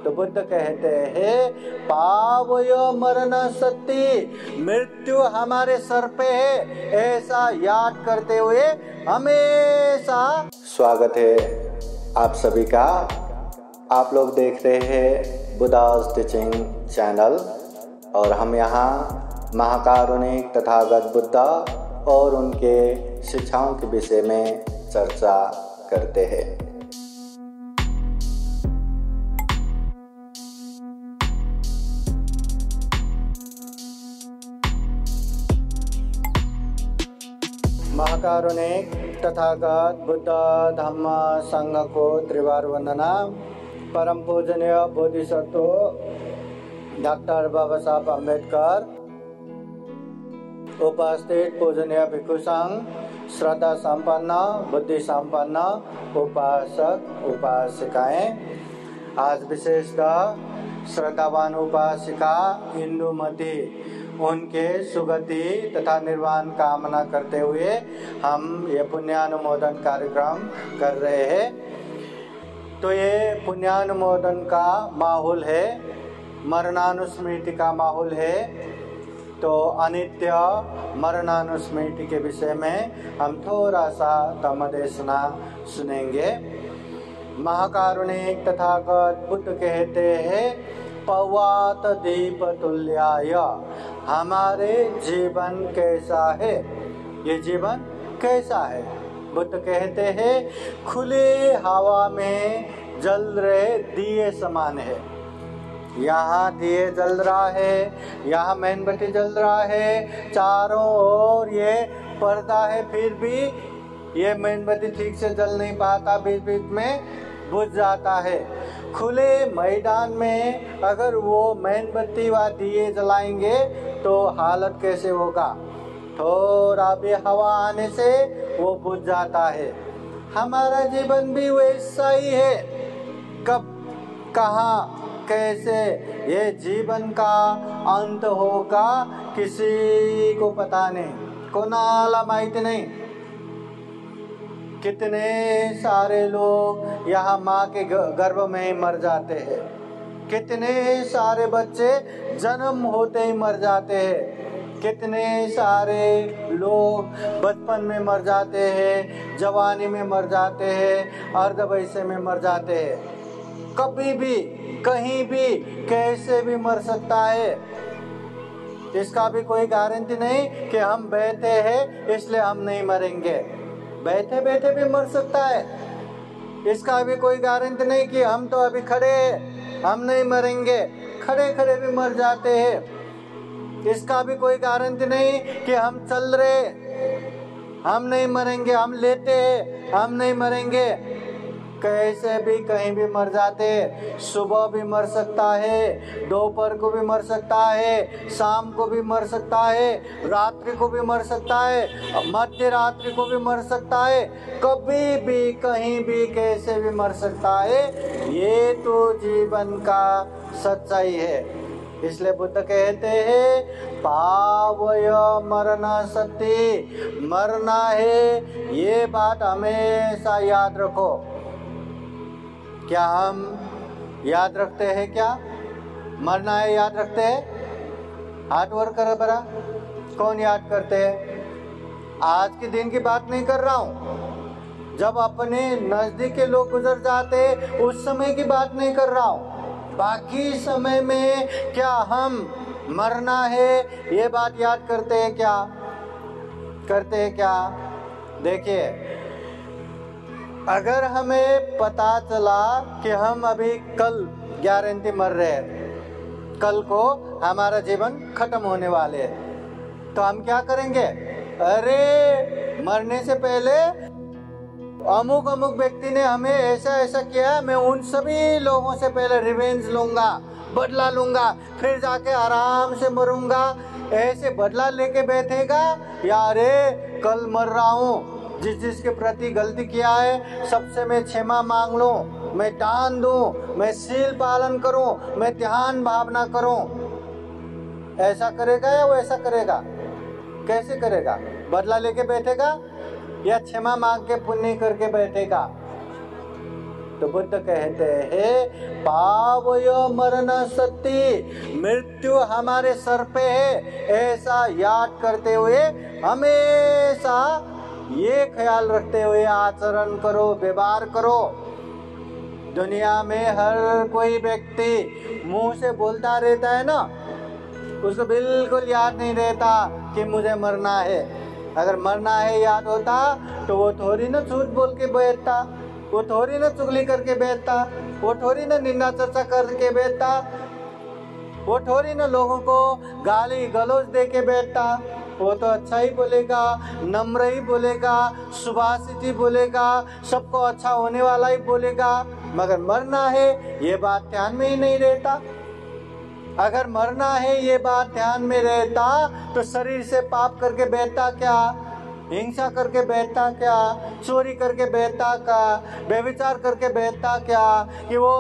तो बुद्ध कहते हैं पावय मरण सत्य, मृत्यु हमारे सर पे है, ऐसा याद करते हुए हमेशा। स्वागत है आप सभी का। आप लोग देख रहे हैं बुद्धास टीचिंग चैनल और हम यहाँ महाकारुणिक तथागत बुद्ध और उनके शिक्षाओं के विषय में चर्चा करते हैं। महाकारुणिक तथागत बुद्ध धम्म संघ को त्रिवार वंदना। परम पूजनीय बोधिसत्व डॉक्टर बाबा साहब अम्बेडकर, उपस्थित पूजनीय भिक्षु संघ, श्रद्धा संपन्न बुद्धि संपन्न उपासक उपासिकाएं, आज विशेषतः श्रद्धावान उपासिका इंदुमती उनके सुगति तथा निर्वाण कामना करते हुए हम ये पुण्यानुमोदन कार्यक्रम कर रहे हैं। तो ये पुण्यानुमोदन का माहौल है, मरणानुस्मृति का माहौल है। तो अनित्य मरणानुस्मृति के विषय में हम थोड़ा सा धम्मदेशना सुनेंगे। महाकारुणिक तथागत बुद्ध कहते हैं पवात दीप तुल्याय, हमारे जीवन कैसा है, ये जीवन कैसा है। बुद्ध कहते हैं खुले हवा में जल रहे दिए समान है। यहाँ दिए जल रहा है, यहाँ मेणबत्ती जल रहा है, चारों ओर ये पर्दा है, फिर भी ये मेणबत्ती ठीक से जल नहीं पाता, बीच बीच में बुझ जाता है। खुले मैदान में अगर वो मेणबत्ती व दिए जलाएंगे तो हालत कैसे होगा। थोड़ा भी हवा आने से वो बुझ जाता है। हमारा जीवन भी वैसा ही है। कब कहाँ कैसे ये जीवन का अंत होगा किसी को पता नहीं, कोणाला माहिती नहीं। कितने सारे लोग यहाँ माँ के गर्भ में ही मर जाते हैं, कितने सारे बच्चे जन्म होते ही मर जाते हैं, कितने सारे लोग बचपन में मर जाते हैं, जवानी में मर जाते हैं, अर्धवयस्क में मर जाते हैं। कभी भी कहीं भी कैसे भी मर सकता है। इसका भी कोई गारंटी नहीं कि हम बैठे हैं इसलिए हम नहीं मरेंगे, बैठे बैठे भी मर सकता है। इसका भी कोई गारंटी नहीं कि हम तो अभी खड़े हैं हम नहीं मरेंगे, खड़े खड़े भी मर जाते हैं। इसका भी कोई गारंटी नहीं कि हम चल रहे हम नहीं मरेंगे, हम लेटे हैं हम नहीं मरेंगे, कैसे भी कहीं भी मर जाते। सुबह भी मर सकता है, दोपहर को भी मर सकता है, शाम को भी मर सकता है, रात्रि को भी मर सकता है, मध्य रात्रि को भी मर सकता है, कभी भी कहीं भी कैसे भी मर सकता है। ये तो जीवन का सच्चाई है। इसलिए बुद्ध कहते हैं पावय मरना सत्य, मरना है ये बात हमेशा याद रखो। क्या हम याद रखते हैं? क्या मरना है याद रखते हैं? हाथ वर करो बरा, कौन याद करते हैं? आज के दिन की बात नहीं कर रहा हूँ, जब अपने नजदीक के लोग गुजर जाते उस समय की बात नहीं कर रहा हूँ। बाकी समय में क्या हम मरना है ये बात याद करते हैं? क्या करते हैं? क्या देखिए, अगर हमें पता चला कि हम अभी कल गारंटी मर रहे हैं, कल को हमारा जीवन खत्म होने वाले है, तो हम क्या करेंगे? अरे मरने से पहले अमुक अमुक व्यक्ति ने हमें ऐसा ऐसा किया, मैं उन सभी लोगों से पहले रिवेंज लूंगा, बदला लूंगा, फिर जाके आराम से मरूंगा। ऐसे बदला लेके बैठेगा या अरे कल मर रहा हूँ, जिसके प्रति गलती किया है सबसे मैं क्षमा मांग लूं, मैं दान दूं, मैं शील पालन करूं, मैं ध्यान भावना करूं। ऐसा करेगा या वैसा करेगा? कैसे करेगा? बदला लेके बैठेगा या क्षमा मांग के पुण्य करके बैठेगा? तो बुद्ध कहते हैं पावय मरण सत्य, मृत्यु हमारे सर पे है, ऐसा याद करते हुए हमेशा ये ख्याल रखते हुए आचरण करो, व्यवहार करो। दुनिया में हर कोई व्यक्ति मुंह से बोलता रहता है ना, उसको बिल्कुल याद नहीं रहता कि मुझे मरना है। अगर मरना है याद होता तो वो थोड़ी ना झूठ बोल के बैठता, वो थोड़ी ना चुगली करके बैठता, वो थोड़ी ना निंदा चर्चा करके बैठता, वो थोड़ी ना लोगों को गाली गलौज दे के बैठता। वो तो अच्छा ही बोलेगा, नम्र ही बोलेगा, सुभाषित ही बोलेगा, सबको अच्छा होने वाला ही बोलेगा। मगर मरना है ये बात ध्यान में ही नहीं रहता। अगर मरना है ये बात ध्यान में रहता तो शरीर से पाप करके बैठता क्या, हिंसा करके बैठता क्या, चोरी करके बैठता क्या, व्यभिचार करके बैठता क्या, कि वो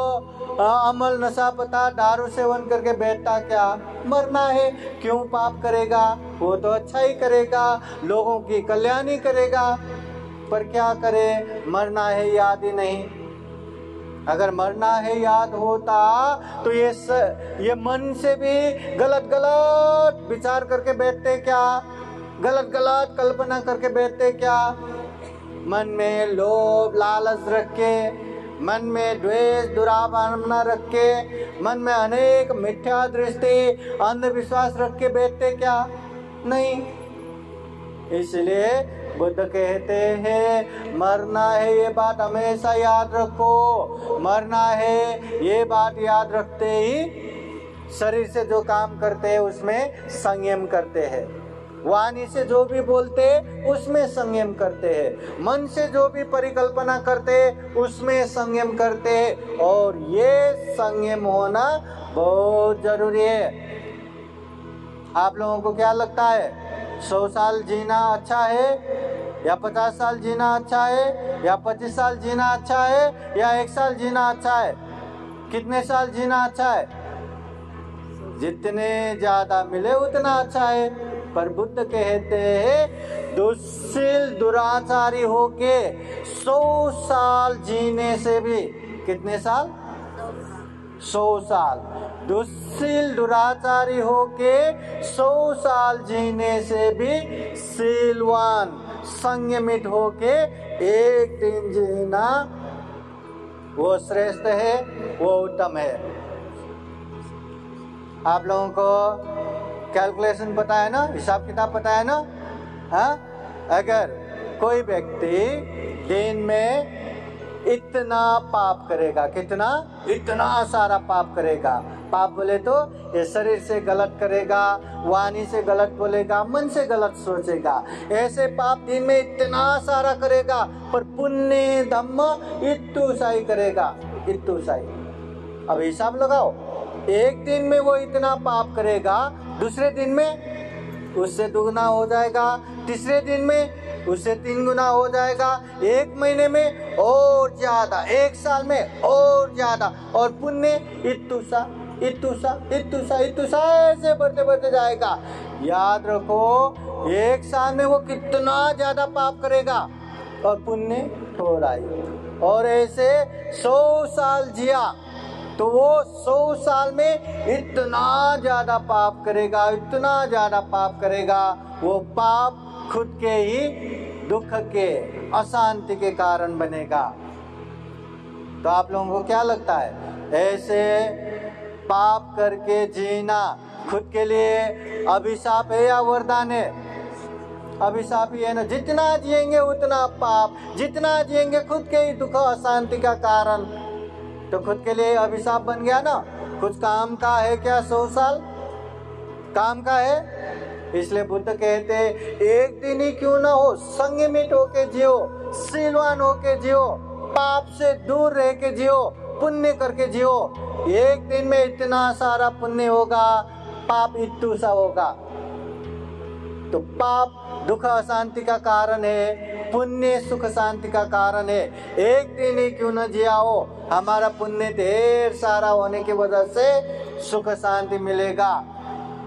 अमल नशा पता दारू सेवन करके बैठता क्या। मरना है क्यों पाप करेगा, वो तो अच्छा ही करेगा, लोगों की कल्याण ही करेगा। पर क्या करे, मरना है याद ही नहीं। अगर मरना है याद होता तो ये मन से भी गलत गलत विचार करके बैठते क्या, गलत गलत कल्पना करके बैठते क्या। मन में लोभ लालच रख के, मन में द्वेष दुराभावना रख के, मन में अनेक मिथ्या दृष्टि अंधविश्वास रख के बैठते क्या, नहीं। इसलिए बुद्ध कहते हैं मरना है ये बात हमेशा याद रखो। मरना है ये बात याद रखते ही शरीर से जो काम करते हैं उसमें संयम करते हैं, वाणी से जो भी बोलते उसमें संयम करते हैं, मन से जो भी परिकल्पना करते उसमें संयम करते हैं। और ये संयम होना बहुत जरूरी है। आप लोगों को क्या लगता है, 100 साल जीना अच्छा है या 50 साल जीना अच्छा है या 25 साल जीना अच्छा है या 1 साल जीना अच्छा है? कितने साल जीना अच्छा है? जितने ज्यादा मिले उतना अच्छा है। पर बुद्ध कहते हैं दुष्शील दुराचारी होके 100 साल जीने से भी, कितने साल? 100 साल। दुष्शील दुराचारी होके 100 साल जीने से भी शीलवान संयमित होके 1 दिन जीना वो श्रेष्ठ है, वो उत्तम है। आप लोगों को कैलकुलेशन पता है ना, हिसाब किताब पता है ना? हाँ, अगर कोई व्यक्ति दिन में इतना पाप करेगा, कितना? इतना सारा पाप करेगा। पाप बोले तो ये शरीर से गलत करेगा, वाणी से गलत बोलेगा, मन से गलत सोचेगा, ऐसे पाप दिन में इतना सारा करेगा। पर पुण्य धम्म इत्तु साई करेगा, इत्तु साई। अब हिसाब लगाओ, एक दिन में वो इतना पाप करेगा, दूसरे दिन में उससे दुगना हो जाएगा, तीसरे दिन में उससे 3 गुना हो जाएगा, 1 महीने में और ज्यादा, 1 साल में और ज्यादा। और पुण्य इत्तुसा इत्तुसा इत्तुसा इत्तुसा ऐसे बढ़ते बढ़ते जाएगा। याद रखो 1 साल में वो कितना ज्यादा पाप करेगा और पुण्य थोड़ा ही। और ऐसे 100 साल जिया तो वो 100 साल में इतना ज्यादा पाप करेगा, इतना ज्यादा पाप करेगा। वो पाप खुद के ही दुख के, अशांति के कारण बनेगा। तो आप लोगों को क्या लगता है, ऐसे पाप करके जीना खुद के लिए अभिशाप है या वरदान है? अभिशाप ही है ना। जितना जिएंगे उतना पाप, जितना जिएंगे खुद के ही दुख अशांति का कारण, तो खुद के लिए अभिशाप बन गया ना। कुछ काम का है क्या 100 साल? काम का है। इसलिए बुद्ध कहते हैं एक दिन ही क्यों ना हो संयमित होके जियो, शीलवान होके जियो, पाप से दूर रह के जियो, पुण्य करके जियो। एक दिन में इतना सारा पुण्य होगा, पाप इत्तू सा होगा। तो पाप दुख अशांति का कारण है, पुण्य सुख शांति का कारण है। एक दिन ही क्यों न जिया हो, हमारा पुण्य ढेर सारा होने की वजह से सुख शांति मिलेगा,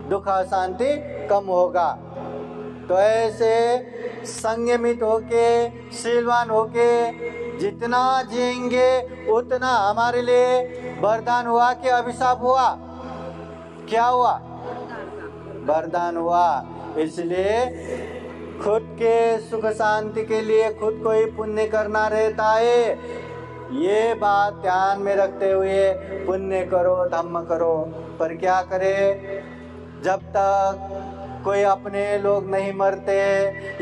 दुख अशांति कम होगा। तो ऐसे संयमित होके, शीलवान होके जितना जिएंगे उतना हमारे लिए वरदान हुआ कि अभिशाप हुआ? क्या हुआ? वरदान हुआ। इसलिए खुद के सुख शांति के लिए खुद को ही पुण्य करना रहता है। ये बात ध्यान में रखते हुए पुण्य करो, धम्म करो। पर क्या करे, जब तक कोई अपने लोग नहीं मरते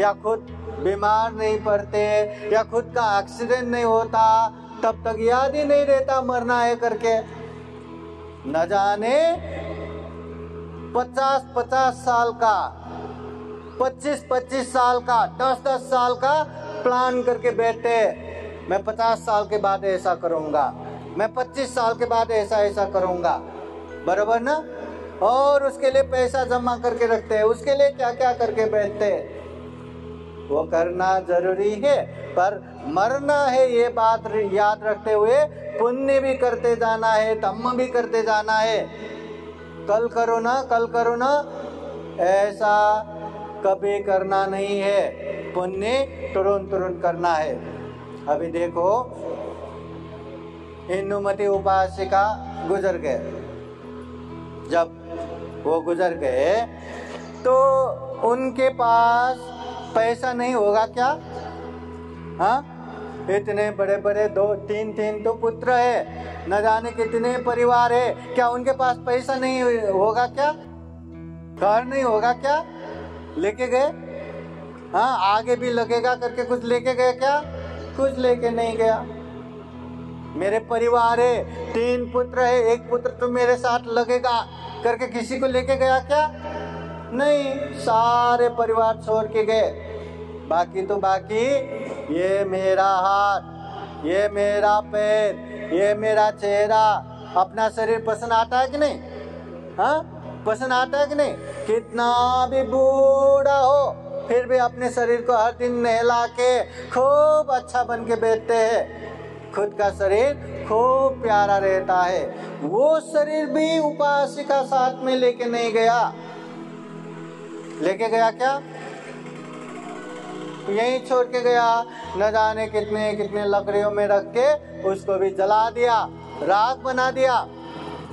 या खुद बीमार नहीं पड़ते या खुद का एक्सीडेंट नहीं होता, तब तक याद ही नहीं रहता मरना है करके। न जाने 50-50 साल का, 25-25 साल का, 10-10 साल का प्लान करके बैठे, मैं 50 साल के बाद ऐसा करूंगा, मैं 25 साल के बाद ऐसा करूंगा, बराबर ना? और उसके लिए पैसा जमा करके रखते हैं, उसके लिए क्या क्या करके बैठते हैं। वो करना जरूरी है, पर मरना है ये बात याद रखते हुए पुण्य भी करते जाना है, धम्म भी करते जाना है। कल करो ना, कल करो ना, ऐसा कभी करना नहीं है। पुण्य तुरंत तुरंत करना है। अभी देखो, इंदुमती उपासिका गुजर गए। जब वो गुजर गए तो उनके पास पैसा नहीं होगा क्या? हाँ, इतने बड़े बड़े 2-3 तो पुत्र है, न जाने कितने परिवार है, क्या उनके पास पैसा नहीं होगा क्या? घर नहीं होगा क्या? लेके गए? हाँ, आगे भी लगेगा करके कुछ लेके गए क्या? कुछ लेके नहीं गया। मेरे परिवार है, 3 पुत्र है, 1 पुत्र तो मेरे साथ लगेगा करके किसी को लेके गया क्या? नहीं, सारे परिवार छोड़ के गए। बाकी तो बाकी, ये मेरा हाथ, ये मेरा पैर, ये मेरा चेहरा, अपना शरीर पसंद आता है कि नहीं? हाँ, पसंद आता है कि नहीं? कितना भी बूढ़ा हो फिर भी अपने शरीर को हर दिन नहला के खूब अच्छा बन के बैठते हैं। खुद का शरीर खूब प्यारा रहता है। वो शरीर भी उपासिका साथ में लेके नहीं गया। लेके गया क्या? यहीं छोड़ के गया। न जाने कितने कितने लकड़ियों में रख के उसको भी जला दिया, राख बना दिया।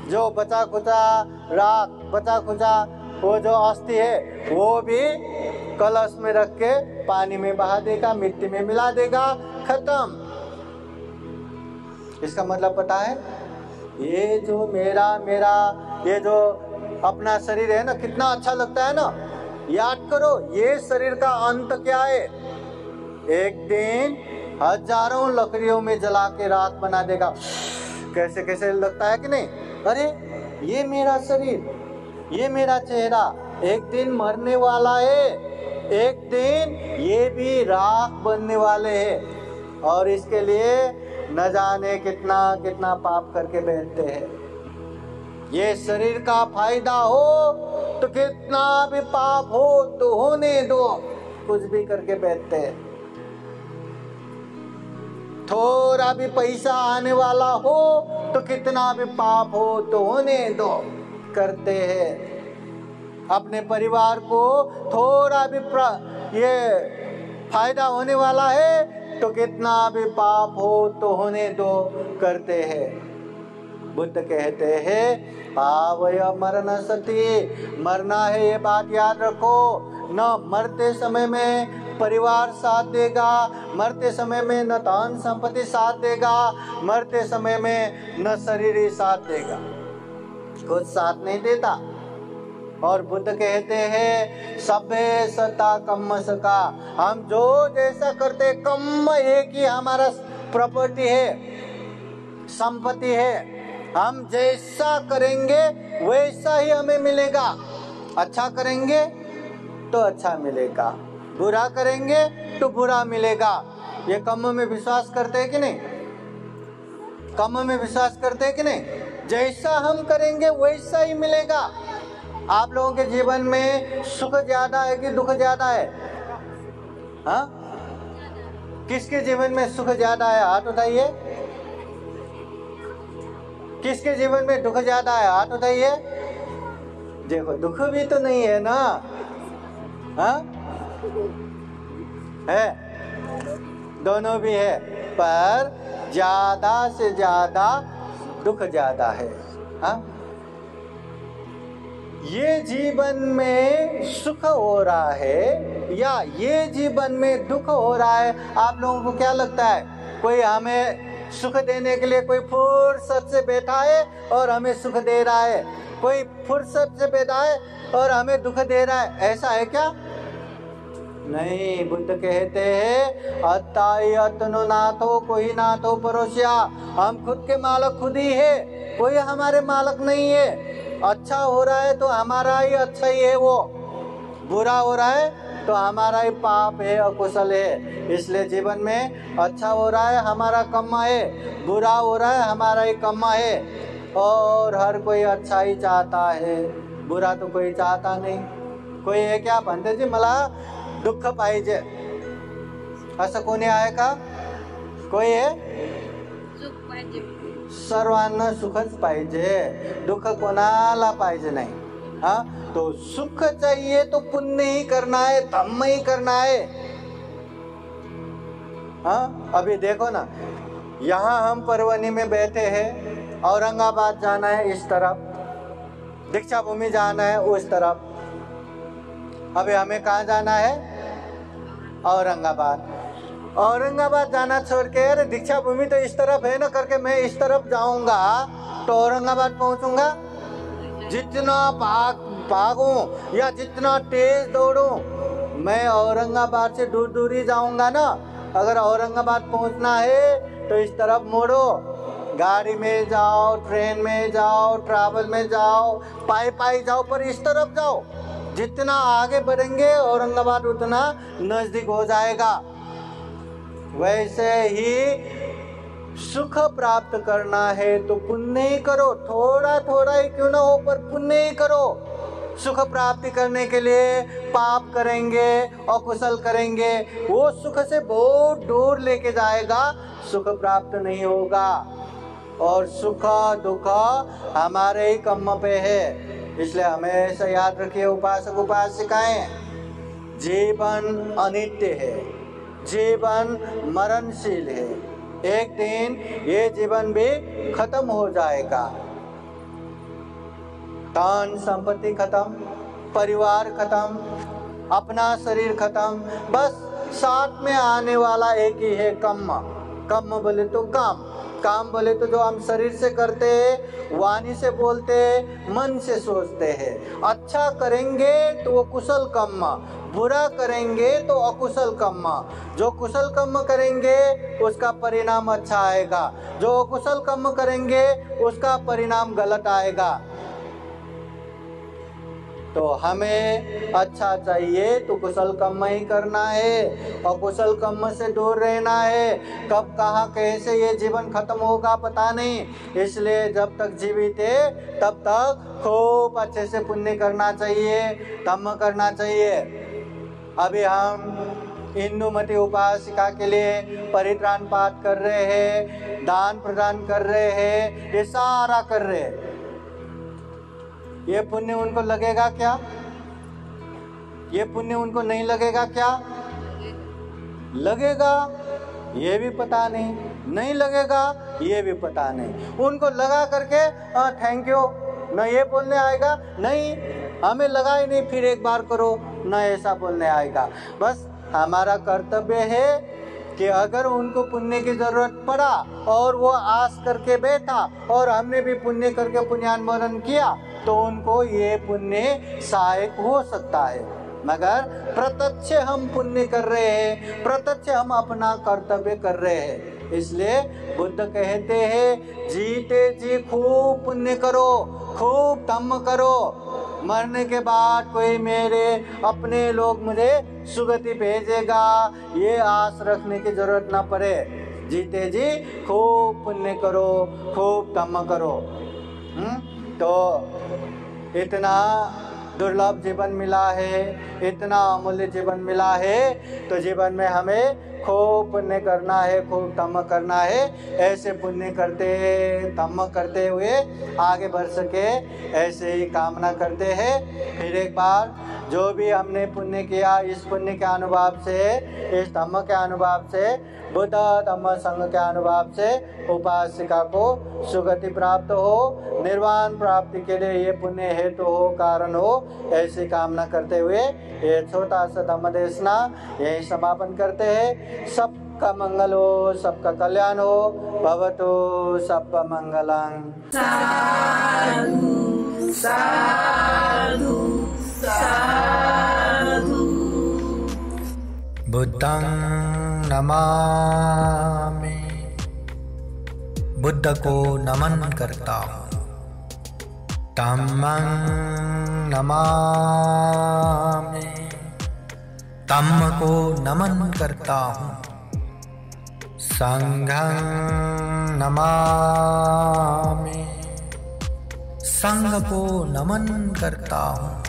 जो बचा खुचा राख, बचा खुचा वो जो अस्थि है वो भी कलश में रख के पानी में बहा देगा, मिट्टी में मिला देगा, खत्म। इसका मतलब पता है, ये जो मेरा ये जो अपना शरीर है ना, कितना अच्छा लगता है ना। याद करो, ये शरीर का अंत क्या है? एक दिन हजारों लकड़ियों में जला के राख बना देगा। कैसे कैसे लगता है कि नहीं? अरे ये मेरा शरीर, ये मेरा चेहरा एक दिन मरने वाला है, एक दिन ये भी राख बनने वाले हैं। और इसके लिए न जाने कितना कितना पाप करके बैठते हैं। ये शरीर का फायदा हो तो कितना भी पाप हो तो होने दो, कुछ भी करके बैठते हैं। थोड़ा भी पैसा आने वाला हो तो कितना भी पाप हो तो होने दो, करते हैं। अपने परिवार को थोड़ा भी ये फायदा होने वाला है तो कितना भी पाप हो तो होने दो, करते हैं। बुद्ध कहते हैं, पावय मरण सती, मरना है ये बात याद रखो। न मरते समय में परिवार साथ देगा, मरते समय में न धन संपत्ति साथ देगा, मरते समय में न शरीर ही साथ देगा, कुछ साथ नहीं देता। और बुद्ध कहते हैं, सभ्य सता कम्म सका, हम जो जैसा करते कम्म एक ही हमारा प्रॉपर्टी है, संपत्ति है। हम जैसा करेंगे वैसा ही हमें मिलेगा। अच्छा करेंगे तो अच्छा मिलेगा, बुरा करेंगे तो बुरा मिलेगा। ये कम्म में विश्वास करते हैं कि नहीं? कम्म में विश्वास करते हैं कि नहीं? जैसा हम करेंगे वैसा ही मिलेगा। आप लोगों के जीवन में सुख ज्यादा है कि दुख ज्यादा है? हाँ, किसके जीवन में सुख ज्यादा है? हाथ उठाइए। किसके जीवन में दुख ज्यादा है? हाथ उठाइए। देखो, दुख भी तो नहीं है ना? हाँ, है, दोनों भी है। पर ज्यादा से ज्यादा दुख ज्यादा है। हाँ, ये जीवन में सुख हो रहा है या ये जीवन में दुख हो रहा है, आप लोगों को क्या लगता है? कोई हमें सुख देने के लिए कोई फुर्सत से बैठा है और हमें सुख दे रहा है, कोई फुर्सत से बैठा है और हमें दुख दे रहा है, ऐसा है क्या? नहीं, बुद्ध कहते हैं अत्ताई अतनु नाथो कोई नाथो परोसिया, हम खुद के मालक खुद ही है, कोई हमारे मालक नहीं है। अच्छा हो रहा है तो हमारा ही अच्छा ही है, वो बुरा हो रहा है तो हमारा ही पाप है, अकुशल है। इसलिए जीवन में अच्छा हो रहा है हमारा कर्म है, बुरा हो रहा है हमारा ही कर्म है। और हर कोई अच्छा ही चाहता है, बुरा तो कोई चाहता नहीं। कोई है क्या म्हणते जी मला दुःख पाहिजे, असं कोणी आहे का? कोई है? सर्वांना सुखच पाहिजे, दुःख कोणाला पाहिजे नाही। हाँ, तो सुख चाहिए तो पुण्य ही करना है, धम्म ही करना है। हाँ, अभी देखो ना, यहाँ हम परवनी में बैठे हैं, औरंगाबाद जाना है इस तरफ, दीक्षा भूमि जाना है उस तरफ। अभी हमें कहाँ जाना है? औरंगाबाद। औरंगाबाद जाना छोड़ के अरे दीक्षा भूमि तो इस तरफ है ना करके मैं इस तरफ जाऊंगा तो औरंगाबाद पहुंचूंगा? जितना भागूं या जितना तेज दौड़ूं, मैं औरंगाबाद से दूर दूर ही जाऊंगा ना। अगर औरंगाबाद पहुंचना है तो इस तरफ मोड़ो, गाड़ी में जाओ, ट्रेन में जाओ, ट्रैवल में जाओ, पाई जाओ, पर इस तरफ जाओ। जितना आगे बढ़ेंगे औरंगाबाद उतना नजदीक हो जाएगा। वैसे ही सुख प्राप्त करना है तो पुण्य ही करो, थोड़ा थोड़ा ही क्यों ना हो पर पुण्य ही करो। सुख प्राप्ति करने के लिए पाप करेंगे, अकुशल करेंगे, वो सुख से बहुत दूर लेके जाएगा, सुख प्राप्त नहीं होगा। और सुख दुख हमारे ही कर्म पे है। इसलिए हमेशा याद रखिए उपासक उपासिकाएं, जीवन अनित्य है, जीवन मरणशील है, एक दिन ये जीवन भी खत्म हो जाएगा। धन संपत्ति खत्म, परिवार खत्म, अपना शरीर खत्म, बस साथ में आने वाला एक ही है कर्म। कर्म बोले तो काम, काम बोले तो जो हम शरीर से करते हैं, वाणी से बोलते हैं, मन से सोचते हैं। अच्छा करेंगे तो वो कुशल कर्म, बुरा करेंगे तो अकुशल कर्म। जो कुशल कर्म करेंगे उसका परिणाम अच्छा आएगा, जो अकुशल कर्म करेंगे उसका परिणाम गलत आएगा। तो हमें अच्छा चाहिए तो कुशल कर्म ही करना है, अकुशल कर्म से दूर रहना है। कब कहाँ कैसे ये जीवन खत्म होगा पता नहीं, इसलिए जब तक जीवित है तब तक खूब अच्छे से पुण्य करना चाहिए, धम्म करना चाहिए। अभी हम इंदुमती उपासिका के लिए परित्राण पाठ कर रहे हैं, दान प्रदान कर रहे हैं, ये सारा कर रहे हैं। ये पुण्य उनको लगेगा क्या? ये पुण्य उनको नहीं लगेगा क्या? लगेगा, ये भी पता नहीं, नहीं लगेगा ये भी पता नहीं। उनको लगा करके थैंक यू न ये बोलने आएगा, नहीं हमें लगा ही नहीं फिर एक बार करो, न ऐसा बोलने आएगा। बस हमारा कर्तव्य है कि अगर उनको पुण्य की जरूरत पड़ा और वो आस करके बैठा और हमने भी पुण्य करके पुण्यानुमोदन किया तो उनको ये पुण्य सहायक हो सकता है। मगर प्रत्यक्ष हम पुण्य कर रहे हैं, प्रत्यक्ष हम अपना कर्तव्य कर रहे हैं। इसलिए बुद्ध कहते हैं जीते जी खूब पुण्य करो, खूब धम्म करो, मरने के बाद कोई मेरे अपने लोग मुझे सुगति भेजेगा ये आस रखने की जरूरत ना पड़े। जीते जी खूब पुण्य करो, खूब धम्म करो। तो इतना दुर्लभ जीवन मिला है, इतना अमूल्य जीवन मिला है, तो जीवन में हमें खूब पुण्य करना है, खूब धम्म करना है। ऐसे पुण्य करते धम्म करते हुए आगे बढ़ सके, ऐसे ही कामना करते हैं। फिर एक बार जो भी हमने पुण्य किया, इस पुण्य के अनुभव से, इस धम्म के अनुभव से, बुद्ध धम्म संघ के अनुभव से उपासिका को सुगति प्राप्त हो, निर्वाण प्राप्ति के लिए ये पुण्य हेतु हो, कारण हो, ऐसी कामना करते हुए ये छोटा सा धम्म देशना यही समापन करते हैं। सबका मंगल हो, सबका कल्याण हो। भवतु सबका मंगलम्। साधु साधु साधु। बुद्धं नमामि, बुद्ध को नमन करता हूँ। धम्मं नमामि, धम्म को नमन करता हूँ। संघं नमामि, संघ को नमन करता हूँ।